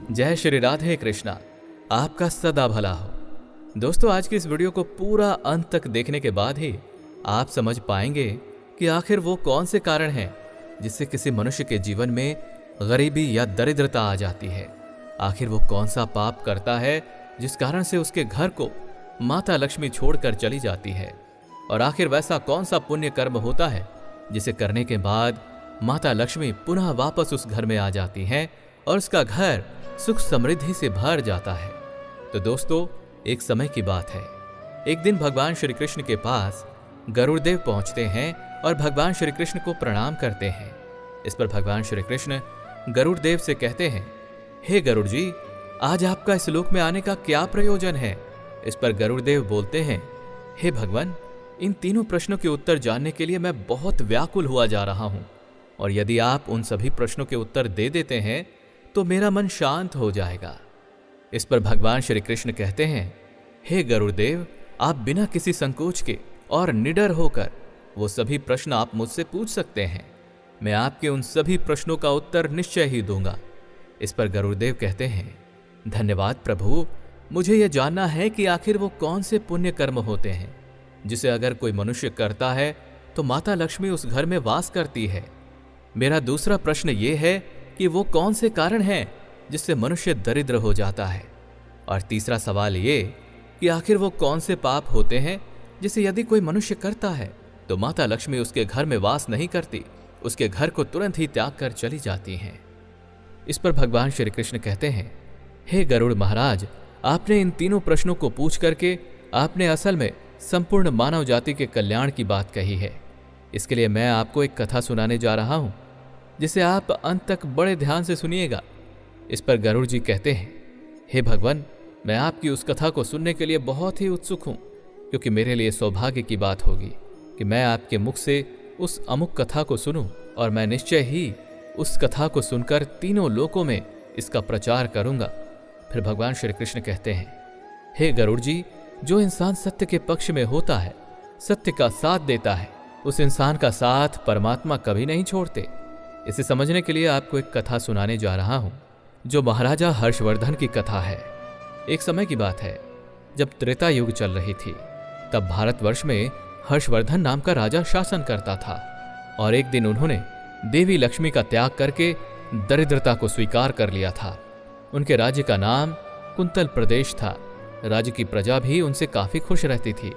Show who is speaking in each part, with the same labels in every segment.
Speaker 1: जय श्री राधे कृष्णा। आपका सदा भला हो। दोस्तों, आज की इस वीडियो को पूरा अंत तक देखने के बाद ही आप समझ पाएंगे कि आखिर वो कौन से कारण हैं जिससे किसी मनुष्य के जीवन में गरीबी या दरिद्रता आ जाती है। आखिर वो कौन सा पाप करता है जिस कारण से उसके घर को माता लक्ष्मी छोड़कर चली जाती है, और आखिर वैसा कौन सा पुण्य कर्म होता है जिसे करने के बाद माता लक्ष्मी पुनः वापस उस घर में आ जाती हैं और उसका घर सुख समृद्धि से भर जाता है। तो दोस्तों, एक समय की बात है। एक दिन भगवान श्री कृष्ण के पास गरुड़देव पहुंचते हैं और भगवान श्री कृष्ण को प्रणाम करते हैं। इस पर भगवान श्री कृष्ण गरुड़देव से कहते हैं, हे गरुड़ जी, आज आपका इस लोक में आने का क्या प्रयोजन है। इस पर गरुड़देव बोलते हैं, हे भगवान, इन तीनों प्रश्नों के उत्तर जानने के लिए मैं बहुत व्याकुल हुआ जा रहा हूं, और यदि आप उन सभी प्रश्नों के उत्तर दे देते हैं तो मेरा मन शांत हो जाएगा। इस पर भगवान श्री कृष्ण कहते हैं, हे गरुड़देव, आप बिना किसी संकोच के और निडर होकर वो सभी प्रश्न आप मुझसे पूछ सकते हैं। मैं आपके उन सभी प्रश्नों का उत्तर निश्चय ही दूंगा। इस पर गरुड़देव कहते हैं, धन्यवाद प्रभु, मुझे यह जानना है कि आखिर वो कौन से पुण्य कर्म होते हैं जिसे अगर कोई मनुष्य करता है तो माता लक्ष्मी उस घर में वास करती है। मेरा दूसरा प्रश्न ये है कि वो कौन से कारण हैं जिससे मनुष्य दरिद्र हो जाता है, और तीसरा सवाल ये कि आखिर वो कौन से पाप होते हैं जिसे यदि कोई मनुष्य करता है तो माता लक्ष्मी उसके घर में वास नहीं करती, उसके घर को तुरंत ही त्याग कर चली जाती हैं। इस पर भगवान श्री कृष्ण कहते हैं, हे गरुड़ महाराज, आपने इन तीनों प्रश्नों को पूछ करके आपने असल में संपूर्ण मानव जाति के कल्याण की बात कही है। इसके लिए मैं आपको एक कथा सुनाने जा रहा हूं जिसे आप अंत तक बड़े ध्यान से सुनिएगा। इस पर गरुड़ जी कहते हैं, हे भगवान, मैं आपकी उस कथा को सुनने के लिए बहुत ही उत्सुक हूं, क्योंकि मेरे लिए सौभाग्य की बात होगी कि मैं आपके मुख से उस अमुक कथा को सुनूं, और मैं निश्चय ही उस कथा को सुनकर तीनों लोकों में इसका प्रचार करूंगा। फिर भगवान श्री कृष्ण कहते हैं, हे गरुड़ जी, जो इंसान सत्य के पक्ष में होता है, सत्य का साथ देता है, उस इंसान का साथ परमात्मा कभी नहीं छोड़ते। इसे समझने के लिए आपको एक कथा सुनाने जा रहा हूं जो महाराजा हर्षवर्धन की कथा है। एक समय की बात है जब त्रेता युग चल रही थी। तब भारतवर्ष में हर्षवर्धन नाम का राजा शासन करता था, और एक दिन उन्होंने देवी लक्ष्मी का त्याग करके दरिद्रता को स्वीकार कर लिया था। उनके राज्य का नाम कुंतल प्रदेश था। राज्य की प्रजा भी उनसे काफी खुश रहती थी।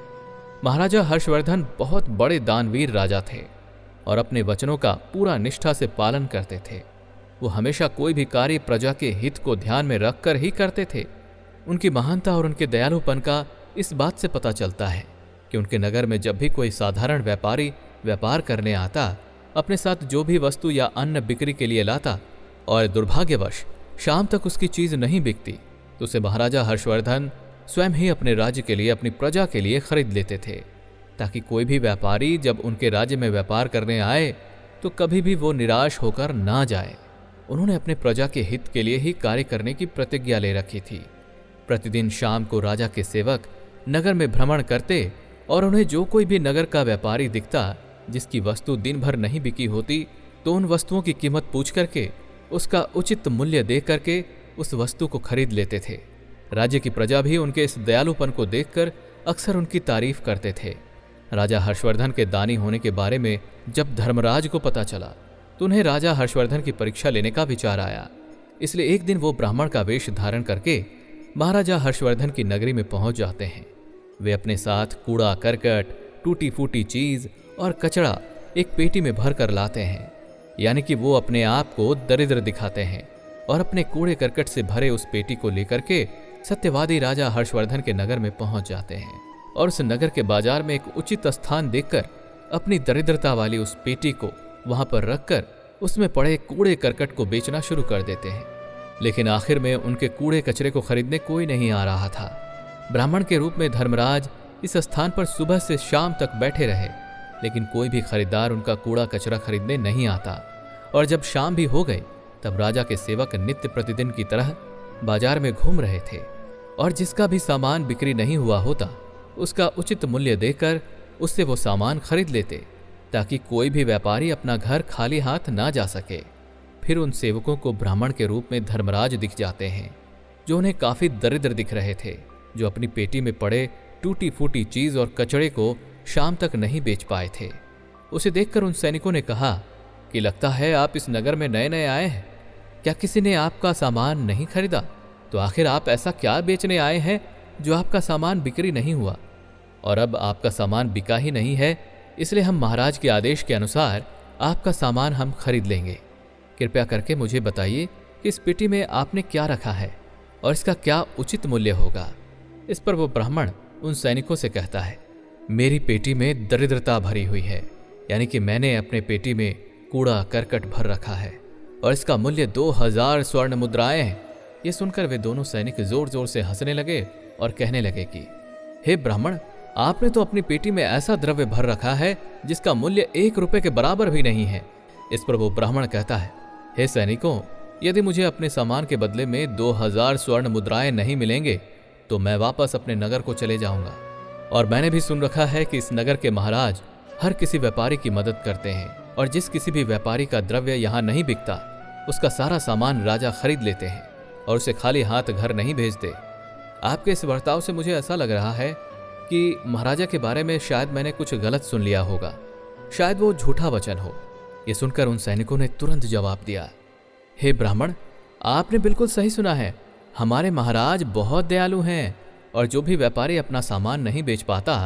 Speaker 1: महाराजा हर्षवर्धन बहुत बड़े दानवीर राजा थे और अपने वचनों का पूरा निष्ठा से पालन करते थे। वो हमेशा कोई भी कार्य प्रजा के हित को ध्यान में रखकर ही करते थे। उनकी महानता और उनके दयालुपन का इस बात से पता चलता है कि उनके नगर में जब भी कोई साधारण व्यापारी व्यापार करने आता, अपने साथ जो भी वस्तु या अन्न बिक्री के लिए लाता और दुर्भाग्यवश शाम तक उसकी चीज नहीं बिकती, तो उसे महाराजा हर्षवर्धन स्वयं ही अपने राज्य के लिए, अपनी प्रजा के लिए खरीद लेते थे, ताकि कोई भी व्यापारी जब उनके राज्य में व्यापार करने आए तो कभी भी वो निराश होकर ना जाए। उन्होंने अपने प्रजा के हित के लिए ही कार्य करने की प्रतिज्ञा ले रखी थी। प्रतिदिन शाम को राजा के सेवक नगर में भ्रमण करते और उन्हें जो कोई भी नगर का व्यापारी दिखता जिसकी वस्तु दिन भर नहीं बिकी होती, तो उन वस्तुओं की कीमत पूछ करके उसका उचित मूल्य दे करके उस वस्तु को खरीद लेते थे। राज्य की प्रजा भी उनके इस दयालुपन को देखकर अक्सर उनकी तारीफ करते थे। राजा हर्षवर्धन के दानी होने के बारे में जब धर्मराज को पता चला तो उन्हें राजा हर्षवर्धन की परीक्षा लेने का विचार आया। इसलिए एक दिन वो ब्राह्मण का वेश धारण करके महाराजा हर्षवर्धन की नगरी में पहुंच जाते हैं। वे अपने साथ कूड़ा करकट, टूटी फूटी चीज और कचरा एक पेटी में भर कर लाते हैं, यानी कि वो अपने आप को दरिद्र दिखाते हैं, और अपने कूड़े करकट से भरे उस पेटी को लेकर के सत्यवादी राजा हर्षवर्धन के नगर में पहुंच जाते हैं, और उस नगर के बाजार में एक उचित स्थान देखकर अपनी दरिद्रता वाली उस पेटी को वहां पर रखकर उसमें पड़े कूड़े करकट को बेचना शुरू कर देते हैं। लेकिन आखिर में उनके कूड़े कचरे को खरीदने कोई नहीं आ रहा था। ब्राह्मण के रूप में धर्मराज इस स्थान पर सुबह से शाम तक बैठे रहे, लेकिन कोई भी खरीदार उनका कूड़ा कचरा खरीदने नहीं आता। और जब शाम भी हो गई तब राजा के सेवक नित्य प्रतिदिन की तरह बाजार में घूम रहे थे, और जिसका भी सामान बिक्री नहीं हुआ होता उसका उचित मूल्य देकर उससे वो सामान खरीद लेते, ताकि कोई भी व्यापारी अपना घर खाली हाथ ना जा सके। फिर उन सेवकों को ब्राह्मण के रूप में धर्मराज दिख जाते हैं, जो उन्हें काफी दरिद्र दिख रहे थे, जो अपनी पेटी में पड़े टूटी फूटी चीज और कचड़े को शाम तक नहीं बेच पाए थे। उसे देखकर उन सैनिकों ने कहा कि लगता है आप इस नगर में नए नए आए हैं, क्या किसी ने आपका सामान नहीं खरीदा? तो आखिर आप ऐसा क्या बेचने आए हैं जो आपका सामान बिक्री नहीं हुआ? और अब आपका सामान बिका ही नहीं है, इसलिए हम महाराज के आदेश के अनुसार आपका सामान हम खरीद लेंगे। कृपया करके मुझे बताइए कि इस पेटी में आपने क्या रखा है और इसका क्या उचित मूल्य होगा। इस पर वो ब्राह्मण उन सैनिकों से कहता है, मेरी पेटी में दरिद्रता भरी हुई है, यानी कि मैंने अपने पेटी में कूड़ा करकट भर रखा है और इसका मूल्य 2000 स्वर्ण मुद्राएं हैं। ये सुनकर वे दोनों सैनिक जोर जोर से हंसने लगे और कहने लगे कि हे ब्राह्मण, आपने तो अपनी पेटी में ऐसा द्रव्य भर रखा है जिसका मूल्य 1 रुपए के बराबर भी नहीं है। इस पर वो ब्राह्मण कहता है, हे सैनिकों, यदि मुझे अपने सामान के बदले में 2000 स्वर्ण मुद्राएं नहीं मिलेंगे तो मैं वापस अपने नगर को चले जाऊंगा। और मैंने भी सुन रखा है कि इस नगर के महाराज हर किसी व्यापारी की मदद करते हैं और जिस किसी भी व्यापारी का द्रव्य यहाँ नहीं बिकता उसका सारा सामान राजा खरीद लेते हैं और उसे खाली हाथ घर नहीं भेजते। आपके इस बर्ताव से मुझे ऐसा लग रहा है कि महाराजा के बारे में शायद मैंने कुछ गलत सुन लिया होगा, शायद वो झूठा वचन हो। ये सुनकर उन सैनिकों ने तुरंत जवाब दिया, हे ब्राह्मण, आपने बिल्कुल सही सुना है, हमारे महाराज बहुत दयालु हैं और जो भी व्यापारी अपना सामान नहीं बेच पाता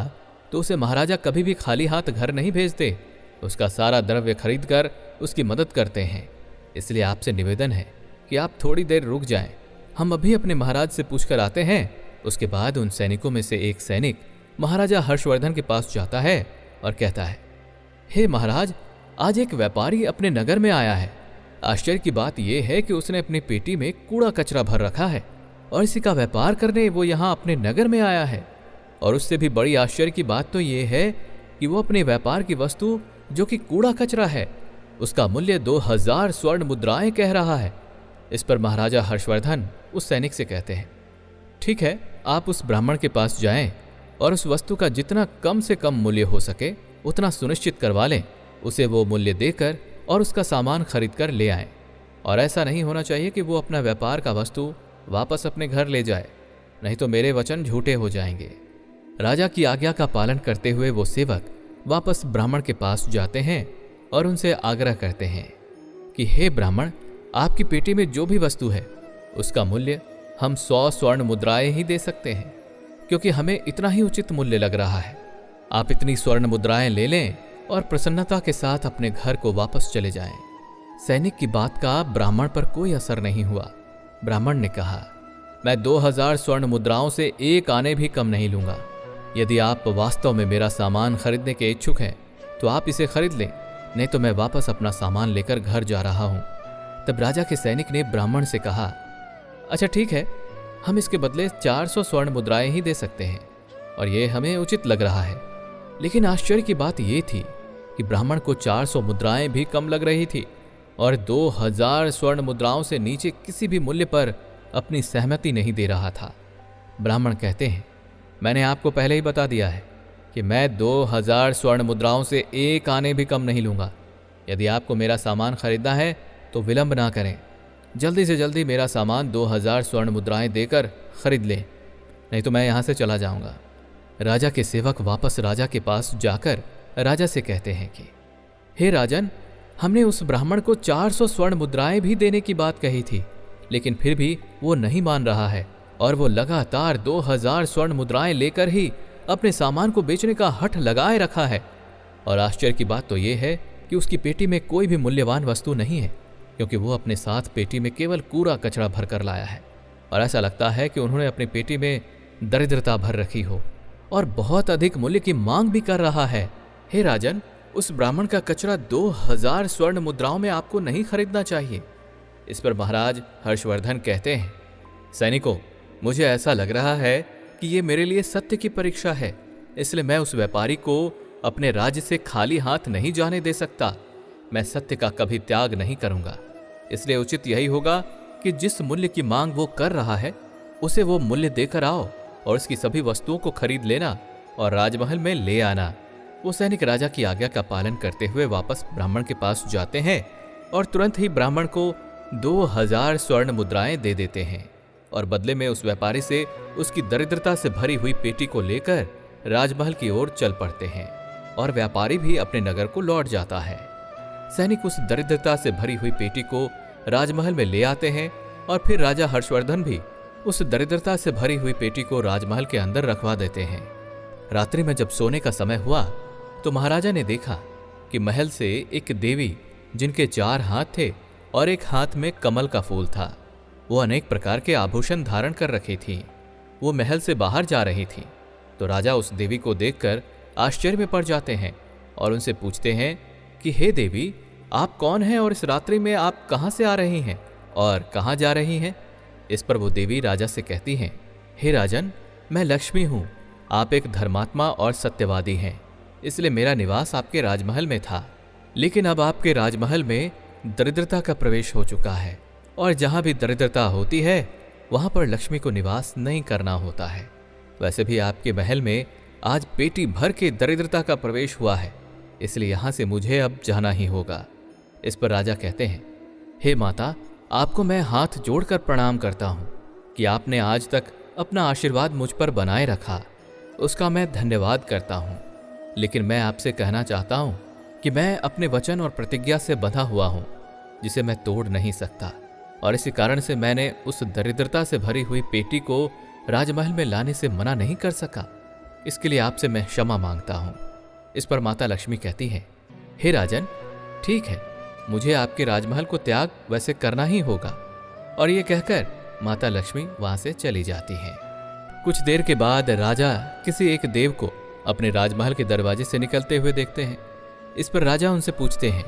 Speaker 1: तो उसे महाराजा कभी भी खाली हाथ घर नहीं भेजते, उसका सारा द्रव्य खरीद कर उसकी मदद करते हैं। इसलिए आपसे निवेदन है कि आप थोड़ी देर रुक जाएं, हम अभी अपने महाराज से पूछकर आते हैं। उसके बाद उन सैनिकों में से एक सैनिक महाराजा हर्षवर्धन के पास जाता है और कहता है, हे महाराज, आज एक व्यापारी अपने नगर में आया है। आश्चर्य की बात यह है कि उसने अपनी पेटी में कूड़ा कचरा भर रखा है और इसी का व्यापार करने वो यहाँ अपने नगर में आया है। और उससे भी बड़ी आश्चर्य की बात तो ये है कि वो अपने व्यापार की वस्तु जो कि कूड़ा कचरा है उसका मूल्य 2000 स्वर्ण मुद्राएं कह रहा है। इस पर महाराजा हर्षवर्धन उस सैनिक से कहते हैं, ठीक है, आप उस ब्राह्मण के पास जाएं और उस वस्तु का जितना कम से कम मूल्य हो सके उतना सुनिश्चित करवा लें, उसे वो मूल्य देकर और उसका सामान खरीद कर ले आएं। और ऐसा नहीं होना चाहिए कि वो अपना व्यापार का वस्तु वापस अपने घर ले जाए, नहीं तो मेरे वचन झूठे हो जाएंगे। राजा की आज्ञा का पालन करते हुए वो सेवक वापस ब्राह्मण के पास जाते हैं और उनसे आग्रह करते हैं कि हे ब्राह्मण, आपकी पेटी में जो भी वस्तु है उसका मूल्य हम 100 स्वर्ण मुद्राएं ही दे सकते हैं, क्योंकि हमें इतना ही उचित मूल्य लग रहा है। आप इतनी स्वर्ण मुद्राएं ले लें और प्रसन्नता के साथ अपने घर को वापस चले जाएं। सैनिक की बात का ब्राह्मण पर कोई असर नहीं हुआ। ब्राह्मण ने कहा, मैं 2000 स्वर्ण मुद्राओं से 1 आने भी कम नहीं लूंगा। यदि आप वास्तव में मेरा सामान खरीदने के इच्छुक हैं तो आप इसे खरीद लें, नहीं तो मैं वापस अपना सामान लेकर घर जा रहा हूं। तब राजा के सैनिक ने ब्राह्मण से कहा, अच्छा ठीक है, हम इसके बदले 400 स्वर्ण मुद्राएं ही दे सकते हैं और ये हमें उचित लग रहा है। लेकिन आश्चर्य की बात यह थी कि ब्राह्मण को 400 मुद्राएं भी कम लग रही थी और 2000 स्वर्ण मुद्राओं से नीचे किसी भी मूल्य पर अपनी सहमति नहीं दे रहा था। ब्राह्मण कहते हैं, मैंने आपको पहले ही बता दिया है कि मैं 2000 स्वर्ण मुद्राओं से 1 आने भी कम नहीं लूंगा। यदि आपको मेरा सामान खरीदना है तो विलंब ना करें, जल्दी से जल्दी मेरा सामान 2000 स्वर्ण मुद्राएं देकर खरीद लें, नहीं तो मैं यहाँ से चला जाऊंगा। राजा के सेवक वापस राजा के पास जाकर राजा से कहते हैं कि हे राजन, हमने उस ब्राह्मण को 400 स्वर्ण मुद्राएं भी देने की बात कही थी, लेकिन फिर भी वो नहीं मान रहा है और वो लगातार 2000 स्वर्ण मुद्राएं लेकर ही अपने सामान को बेचने का हठ लगाए रखा है। और आश्चर्य की बात तो ये है कि उसकी पेटी में कोई भी मूल्यवान वस्तु नहीं है, क्योंकि वो अपने साथ पेटी में केवल कूड़ा कचरा भर कर लाया है और ऐसा लगता है कि उन्होंने अपनी पेटी में दरिद्रता भर रखी हो और बहुत अधिक मूल्य की मांग भी कर रहा है। हे राजन, उस ब्राह्मण का कचरा 2000 स्वर्ण मुद्राओं में आपको नहीं खरीदना चाहिए। इस पर महाराज हर्षवर्धन कहते हैं, सैनिकों, मुझे ऐसा लग रहा है कि ये मेरे लिए सत्य की परीक्षा है, इसलिए मैं उस व्यापारी को अपने राज्य से खाली हाथ नहीं जाने दे सकता। मैं सत्य का कभी त्याग नहीं करूंगा। इसलिए उचित यही होगा कि जिस मूल्य की मांग वो कर रहा है उसे वो मूल्य देकर आओ और उसकी सभी वस्तुओं को खरीद लेना और राजमहल में ले आना। वो सैनिक राजा की आज्ञा का पालन करते हुए वापस ब्राह्मण के पास जाते हैं और तुरंत ही ब्राह्मण को 2000 स्वर्ण मुद्राएं दे देते हैं और बदले में उस व्यापारी से उसकी दरिद्रता से भरी हुई पेटी को लेकर राजमहल की ओर चल पड़ते हैं और व्यापारी भी अपने नगर को लौट जाता है। सैनिक उस दरिद्रता से भरी हुई पेटी को राजमहल में ले आते हैं और फिर राजा हर्षवर्धन भी उस दरिद्रता से भरी हुई पेटी को राजमहल के अंदर रखवा देते हैं। रात्रि में जब सोने का समय हुआ तो महाराजा ने देखा कि महल से एक देवी, जिनके 4 हाथ थे और एक हाथ में कमल का फूल था, वो अनेक प्रकार के आभूषण धारण कर रखी थी, वो महल से बाहर जा रही थी। तो राजा उस देवी को देखकर आश्चर्य में पड़ जाते हैं और उनसे पूछते हैं कि हे देवी, आप कौन हैं और इस रात्रि में आप कहाँ से आ रही हैं और कहाँ जा रही हैं? इस पर वो देवी राजा से कहती हैं, हे राजन, मैं लक्ष्मी हूँ, आप एक धर्मात्मा और सत्यवादी हैं, इसलिए मेरा निवास आपके राजमहल में था। लेकिन अब आपके राजमहल में दरिद्रता का प्रवेश हो चुका है और जहाँ भी दरिद्रता होती है वहाँ पर लक्ष्मी को निवास नहीं करना होता है। वैसे भी आपके महल में आज पेटी भर के दरिद्रता का प्रवेश हुआ है, इसलिए यहाँ से मुझे अब जाना ही होगा। इस पर राजा कहते हैं, हे माता, आपको मैं हाथ जोड़कर प्रणाम करता हूँ कि आपने आज तक अपना आशीर्वाद मुझ पर बनाए रखा, उसका मैं धन्यवाद करता हूँ। लेकिन मैं आपसे कहना चाहता हूँ कि मैं अपने वचन और प्रतिज्ञा से बंधा हुआ हूँ, जिसे मैं तोड़ नहीं सकता, और इसी कारण से मैंने उस दरिद्रता से भरी हुई पेटी को राजमहल में लाने से मना नहीं कर सका। इसके लिए आपसे मैं क्षमा मांगता हूँ। इस पर माता लक्ष्मी कहती हैं, हे राजन, ठीक है, मुझे आपके राजमहल को त्याग वैसे करना ही होगा। और ये कहकर माता लक्ष्मी वहां से चली जाती हैं। कुछ देर के बाद राजा किसी एक देव को अपने राजमहल के दरवाजे से निकलते हुए देखते हैं। इस पर राजा उनसे पूछते हैं,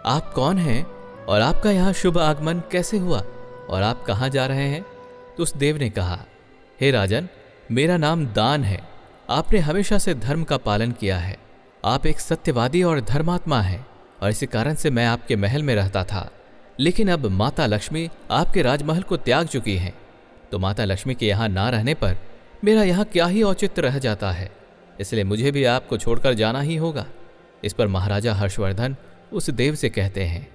Speaker 1: आप कौन हैं और आपका यहाँ शुभ आगमन कैसे हुआ और आप कहाँ जा रहे हैं? तो उस देव ने कहा, हे राजन, मेरा नाम दान है, आपने हमेशा से धर्म का पालन किया है, आप एक सत्यवादी और धर्मात्मा हैं और इसी कारण से मैं आपके महल में रहता था। लेकिन अब माता लक्ष्मी आपके राजमहल को त्याग चुकी हैं, तो माता लक्ष्मी के यहाँ ना रहने पर मेरा यहाँ क्या ही औचित्य रह जाता है, इसलिए मुझे भी आपको छोड़कर जाना ही होगा। इस पर महाराजा हर्षवर्धन उस देव से कहते हैं,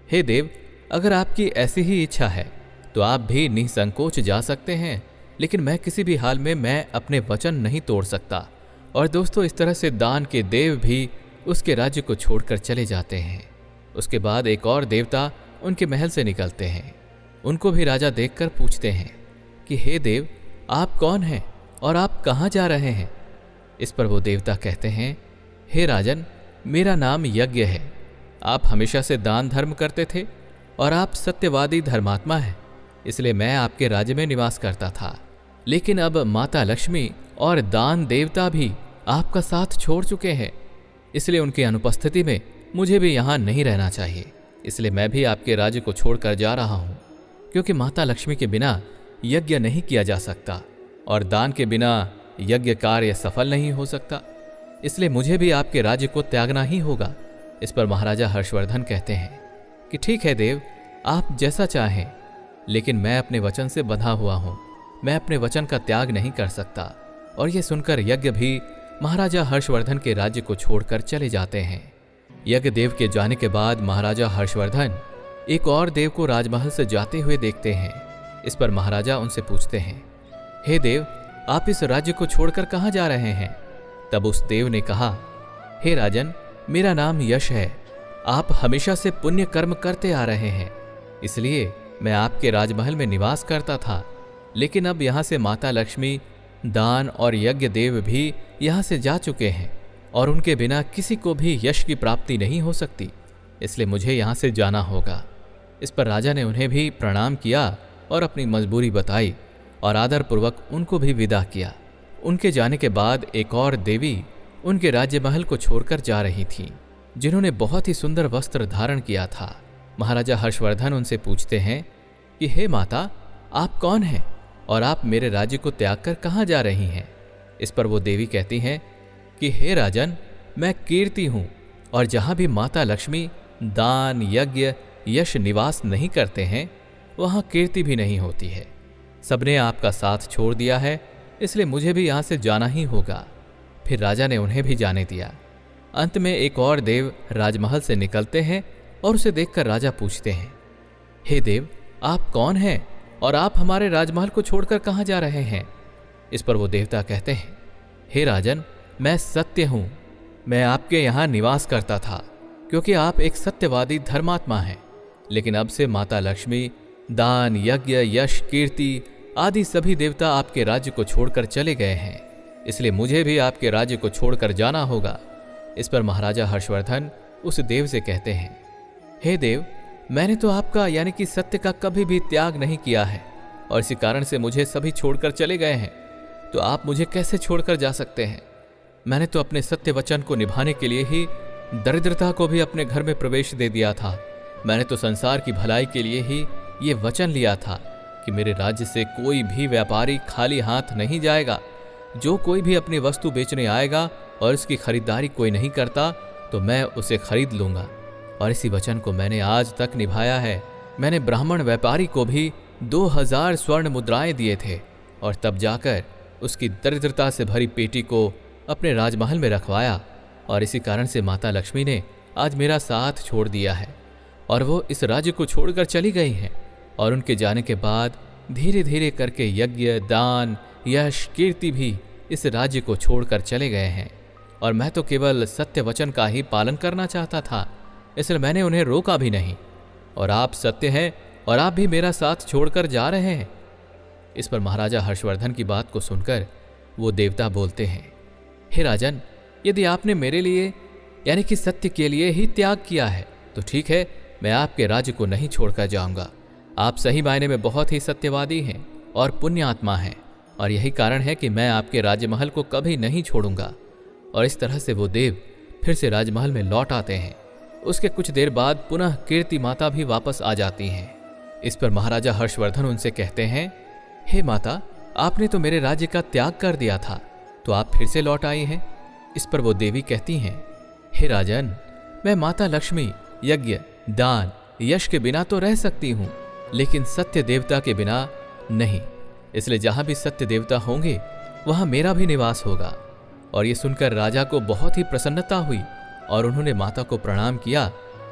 Speaker 1: हे देव, अगर आपकी ऐसी ही इच्छा है तो आप भी निसंकोच जा सकते हैं, लेकिन मैं किसी भी हाल में मैं अपने वचन नहीं तोड़ सकता। और दोस्तों, इस तरह से दान के देव भी उसके राज्य को छोड़कर चले जाते हैं। उसके बाद एक और देवता उनके महल से निकलते हैं। उनको भी राजा देखकर पूछते हैं कि हे देव, आप कौन हैं और आप कहाँ जा रहे हैं? इस पर वो देवता कहते हैं, हे राजन, मेरा नाम यज्ञ है, आप हमेशा से दान धर्म करते थे और आप सत्यवादी धर्मात्मा हैं, इसलिए मैं आपके राज्य में निवास करता था। लेकिन अब माता लक्ष्मी और दान देवता भी आपका साथ छोड़ चुके हैं, इसलिए उनकी अनुपस्थिति में मुझे भी यहाँ नहीं रहना चाहिए। इसलिए मैं भी आपके राज्य को छोड़कर जा रहा हूँ, क्योंकि माता लक्ष्मी के बिना यज्ञ नहीं किया जा सकता और दान के बिना यज्ञ कार्य सफल नहीं हो सकता, इसलिए मुझे भी आपके राज्य को त्यागना ही होगा। इस पर महाराजा हर्षवर्धन कहते हैं कि ठीक है देव, आप जैसा चाहें, लेकिन मैं अपने वचन से बंधा हुआ हूँ, मैं अपने वचन का त्याग नहीं कर सकता। और यह सुनकर यज्ञ भी महाराजा हर्षवर्धन के राज्य को छोड़कर चले जाते हैं। यज्ञ देव के जाने के बाद महाराजा हर्षवर्धन एक और देव को राजमहल से जाते हुए देखते हैं। इस पर महाराजा उनसे पूछते हैं, हे देव, आप इस राज्य को छोड़कर कहाँ जा रहे हैं? तब उस देव ने कहा, हे राजन, मेरा नाम यश है, आप हमेशा से पुण्य कर्म करते आ रहे हैं, इसलिए मैं आपके राजमहल में निवास करता था। लेकिन अब यहाँ से माता लक्ष्मी, दान और यज्ञ देव भी यहाँ से जा चुके हैं और उनके बिना किसी को भी यश की प्राप्ति नहीं हो सकती, इसलिए मुझे यहाँ से जाना होगा। इस पर राजा ने उन्हें भी प्रणाम किया और अपनी मजबूरी बताई और आदरपूर्वक उनको भी विदा किया। उनके जाने के बाद एक और देवी उनके राज्य महल को छोड़कर जा रही थी, जिन्होंने बहुत ही सुंदर वस्त्र धारण किया था। महाराजा हर्षवर्धन उनसे पूछते हैं कि हे माता, आप कौन हैं और आप मेरे राज्य को त्याग कर कहाँ जा रही हैं? इस पर वो देवी कहती हैं कि हे राजन, मैं कीर्ति हूँ और जहाँ भी माता लक्ष्मी दान यज्ञ यश निवास नहीं करते हैं वहाँ कीर्ति भी नहीं होती है। सबने आपका साथ छोड़ दिया है, इसलिए मुझे भी यहाँ से जाना ही होगा। फिर राजा ने उन्हें भी जाने दिया। अंत में एक और देव राजमहल से निकलते हैं और उसे देखकर राजा पूछते हैं, हे देव, आप कौन हैं और आप हमारे राजमहल को छोड़कर कहाँ जा रहे हैं? इस पर वो देवता कहते हैं, हे राजन, मैं सत्य हूं। मैं आपके यहाँ निवास करता था क्योंकि आप एक सत्यवादी धर्मात्मा हैं। लेकिन अब से माता लक्ष्मी, दान, यज्ञ, यश, कीर्ति आदि सभी देवता आपके राज्य को छोड़कर चले गए हैं, इसलिए मुझे भी आपके राज्य को छोड़कर जाना होगा। इस पर महाराजा हर्षवर्धन उस देव से कहते हैं, हे देव, मैंने तो आपका यानी कि सत्य का कभी भी त्याग नहीं किया है और इसी कारण से मुझे सभी छोड़कर चले गए हैं, तो आप मुझे कैसे छोड़कर जा सकते हैं? मैंने तो अपने सत्य वचन को निभाने के लिए ही दरिद्रता को भी अपने घर में प्रवेश दे दिया था। मैंने तो संसार की भलाई के लिए ही ये वचन लिया था कि मेरे राज्य से कोई भी व्यापारी खाली हाथ नहीं जाएगा। जो कोई भी अपनी वस्तु बेचने आएगा और इसकी खरीदारी कोई नहीं करता तो मैं उसे खरीद लूंगा। और इसी वचन को मैंने आज तक निभाया है। मैंने ब्राह्मण व्यापारी को भी 2000 स्वर्ण मुद्राएं दिए थे और तब जाकर उसकी दरिद्रता से भरी पेटी को अपने राजमहल में रखवाया। और इसी कारण से माता लक्ष्मी ने आज मेरा साथ छोड़ दिया है और वो इस राज्य को छोड़कर चली गई हैं। और उनके जाने के बाद धीरे धीरे करके यज्ञ, दान, यश, कीर्ति भी इस राज्य को छोड़कर चले गए हैं। और मैं तो केवल सत्य वचन का ही पालन करना चाहता था, इसलिए मैंने उन्हें रोका भी नहीं। और आप सत्य हैं और आप भी मेरा साथ छोड़कर जा रहे हैं। इस पर महाराजा हर्षवर्धन की बात को सुनकर वो देवता बोलते हैं, हे राजन, यदि आपने मेरे लिए यानी कि सत्य के लिए ही त्याग किया है तो ठीक है, मैं आपके राज्य को नहीं छोड़कर जाऊंगा। आप सही मायने में बहुत ही सत्यवादी हैं और पुण्यात्मा हैं और यही कारण है कि मैं आपके राजमहल को कभी नहीं छोड़ूंगा। और इस तरह से वो देव फिर से राजमहल में लौट आते हैं। उसके कुछ देर बाद पुनः कीर्ति माता भी वापस आ जाती हैं। इस पर महाराजा हर्षवर्धन उनसे कहते हैं, हे माता, आपने तो मेरे राज्य का त्याग कर दिया था, तो आप फिर से लौट आई हैं। इस पर वो देवी कहती हैं, हे राजन, मैं माता लक्ष्मी, यज्ञ, दान, यश के बिना तो रह सकती हूँ, लेकिन सत्य देवता के बिना नहीं। इसलिए जहां भी सत्य देवता होंगे वहां मेरा भी निवास होगा। और ये सुनकर राजा को बहुत ही प्रसन्नता हुई और उन्होंने माता को प्रणाम किया।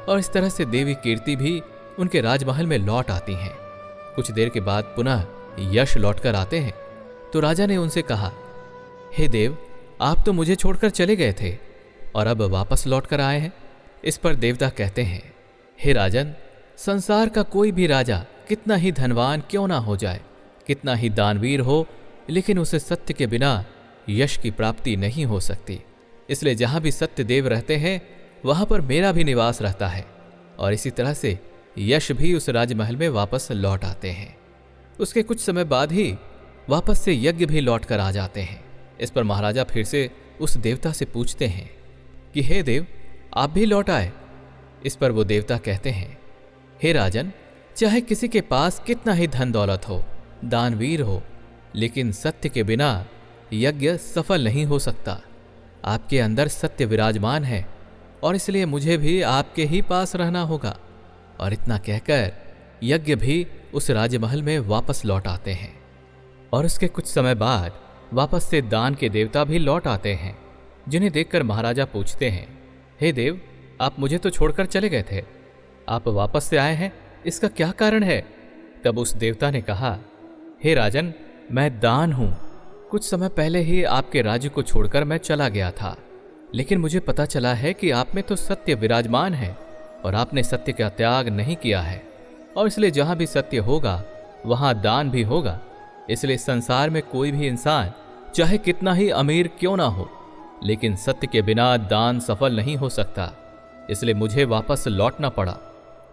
Speaker 1: और इस तरह से देवी कीर्ति भी उनके राजमहल में लौट आती हैं। कुछ देर के बाद पुनः यश लौटकर आते हैं तो राजा ने उनसे कहा, हे देव, आप तो मुझे छोड़कर चले गए थे और अब वापस लौटकर आए हैं। इस पर देवता कहते हैं, हे राजन, संसार का कोई भी राजा कितना ही धनवान क्यों ना हो जाए, कितना ही दानवीर हो, लेकिन उसे सत्य के बिना यश की प्राप्ति नहीं हो सकती। इसलिए जहां भी सत्य देव रहते हैं वहां पर मेरा भी निवास रहता है। और इसी तरह से यश भी उस राजमहल में वापस लौट आते हैं। उसके कुछ समय बाद ही वापस से यज्ञ भी लौट कर आ जाते हैं। इस पर महाराजा फिर से उस देवता से पूछते हैं कि हे देव, आप भी लौट आए? इस पर वो देवता कहते हैं, हे राजन, चाहे किसी के पास कितना ही धन दौलत हो, दानवीर हो, लेकिन सत्य के बिना यज्ञ सफल नहीं हो सकता। आपके अंदर सत्य विराजमान है और इसलिए मुझे भी आपके ही पास रहना होगा। और इतना कहकर यज्ञ भी उस राजमहल में वापस लौट आते हैं। और उसके कुछ समय बाद वापस से दान के देवता भी लौट आते हैं, जिन्हें देखकर महाराजा पूछते हैं, हे देव, आप मुझे तो छोड़कर चले गए थे, आप वापस से आए हैं, इसका क्या कारण है? तब उस देवता ने कहा, हे राजन, मैं दान हूं। कुछ समय पहले ही आपके राज्य को छोड़कर मैं चला गया था, लेकिन मुझे पता चला है कि आप में तो सत्य विराजमान है और आपने सत्य का त्याग नहीं किया है। और इसलिए जहां भी सत्य होगा वहां दान भी होगा। इसलिए संसार में कोई भी इंसान चाहे कितना ही अमीर क्यों ना हो, लेकिन सत्य के बिना दान सफल नहीं हो सकता। इसलिए मुझे वापस लौटना पड़ा।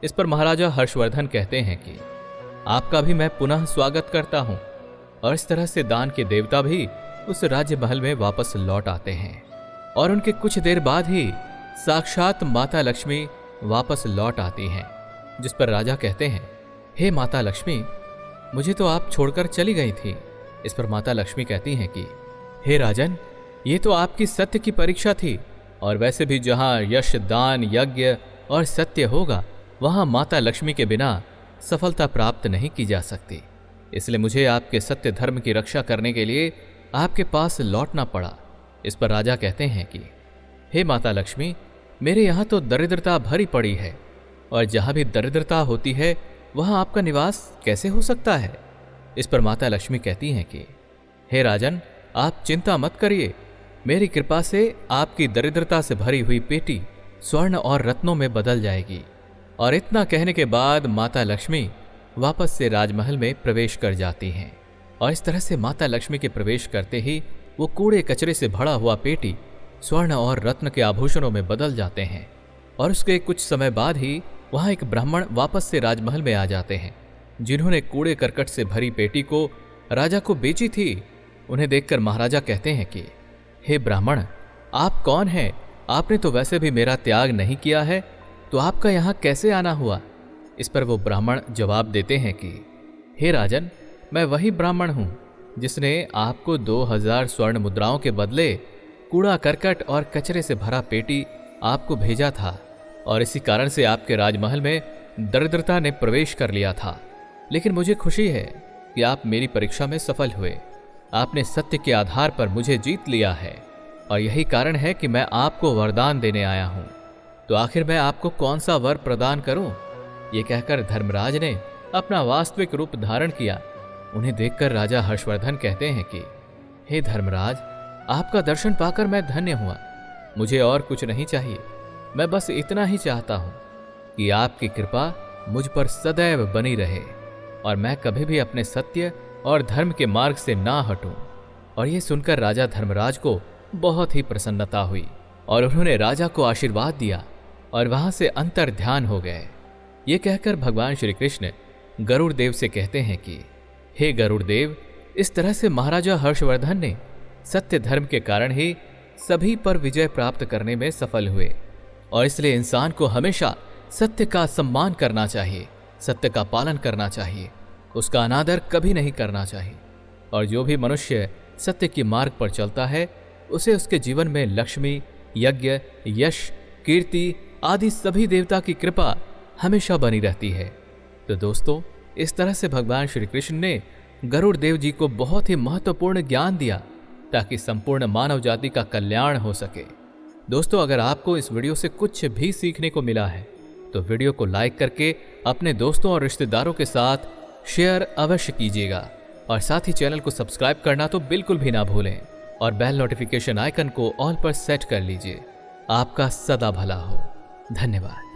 Speaker 1: इस पर महाराजा हर्षवर्धन कहते हैं कि आपका भी मैं पुनः स्वागत करता हूं। और इस तरह से दान के देवता भी उस राज्य महल में वापस लौट आते हैं। और उनके कुछ देर बाद ही साक्षात माता लक्ष्मी वापस लौट आती हैं। जिस पर राजा कहते हैं, हे माता लक्ष्मी, मुझे तो आप छोड़कर चली गई थी। इस पर माता लक्ष्मी कहती हैं कि हे राजन, ये तो आपकी सत्य की परीक्षा थी, और वैसे भी जहां यश, दान, यज्ञ और सत्य होगा वहां माता लक्ष्मी के बिना सफलता प्राप्त नहीं की जा सकती। इसलिए मुझे आपके सत्य धर्म की रक्षा करने के लिए आपके पास लौटना पड़ा। इस पर राजा कहते हैं कि हे माता लक्ष्मी, मेरे यहाँ तो दरिद्रता भरी पड़ी है, और जहां भी दरिद्रता होती है वहां आपका निवास कैसे हो सकता है? इस पर माता लक्ष्मी कहती हैं कि हे राजन, आप चिंता मत करिए, मेरी कृपा से आपकी दरिद्रता से भरी हुई पेटी स्वर्ण और रत्नों में बदल जाएगी। और इतना कहने के बाद माता लक्ष्मी वापस से राजमहल में प्रवेश कर जाती हैं। और इस तरह से माता लक्ष्मी के प्रवेश करते ही वो कूड़े कचरे से भरा हुआ पेटी स्वर्ण और रत्न के आभूषणों में बदल जाते हैं। और उसके कुछ समय बाद ही वहां एक ब्राह्मण वापस से राजमहल में आ जाते हैं, जिन्होंने कूड़े करकट से भरी पेटी को राजा को बेची थी। उन्हें देखकर महाराजा कहते हैं कि हे ब्राह्मण, आप कौन हैं? आपने तो वैसे भी मेरा त्याग नहीं किया है, तो आपका यहाँ कैसे आना हुआ? इस पर वो ब्राह्मण जवाब देते हैं कि हे राजन, मैं वही ब्राह्मण हूँ जिसने आपको 2000 स्वर्ण मुद्राओं के बदले कूड़ा करकट और कचरे से भरा पेटी आपको भेजा था। और इसी कारण से आपके राजमहल में दरिद्रता ने प्रवेश कर लिया था। लेकिन मुझे खुशी है कि आप मेरी परीक्षा में सफल हुए। आपने सत्य के आधार पर मुझे जीत लिया है और यही कारण है कि मैं आपको वरदान देने आया हूँ। तो आखिर मैं आपको कौन सा वर प्रदान करूं? ये कहकर धर्मराज ने अपना वास्तविक रूप धारण किया। उन्हें देखकर राजा हर्षवर्धन कहते हैं कि हे धर्मराज, आपका दर्शन पाकर मैं धन्य हुआ। मुझे और कुछ नहीं चाहिए। मैं बस इतना ही चाहता हूं कि आपकी कृपा मुझ पर सदैव बनी रहे और मैं कभी भी अपने सत्य और धर्म के मार्ग से ना हटूं। और यह सुनकर राजा धर्मराज को बहुत ही प्रसन्नता हुई और उन्होंने राजा को आशीर्वाद दिया और वहां से अंतर ध्यान हो गए। ये कहकर भगवान श्री कृष्ण गरुड़ देव से कहते हैं कि हे गरुड़ देव, इस तरह से महाराजा हर्षवर्धन ने सत्य धर्म के कारण ही सभी पर विजय प्राप्त करने में सफल हुए। और इसलिए इंसान को हमेशा सत्य का सम्मान करना चाहिए, सत्य का पालन करना चाहिए, उसका अनादर कभी नहीं करना चाहिए। और जो भी मनुष्य सत्य के मार्ग पर चलता है उसे उसके जीवन में लक्ष्मी, यज्ञ, यश, कीर्ति आदि सभी देवता की कृपा हमेशा बनी रहती है। तो दोस्तों, इस तरह से भगवान श्री कृष्ण ने गरुड़ देव जी को बहुत ही महत्वपूर्ण ज्ञान दिया ताकि संपूर्ण मानव जाति का कल्याण हो सके। दोस्तों, अगर आपको इस वीडियो से कुछ भी सीखने को मिला है तो वीडियो को लाइक करके अपने दोस्तों और रिश्तेदारों के साथ शेयर अवश्य कीजिएगा और साथ ही चैनल को सब्सक्राइब करना तो बिल्कुल भी ना भूलें और बेल नोटिफिकेशन आइकन को ऑल पर सेट कर लीजिए। आपका सदा भला हो। धन्यवाद।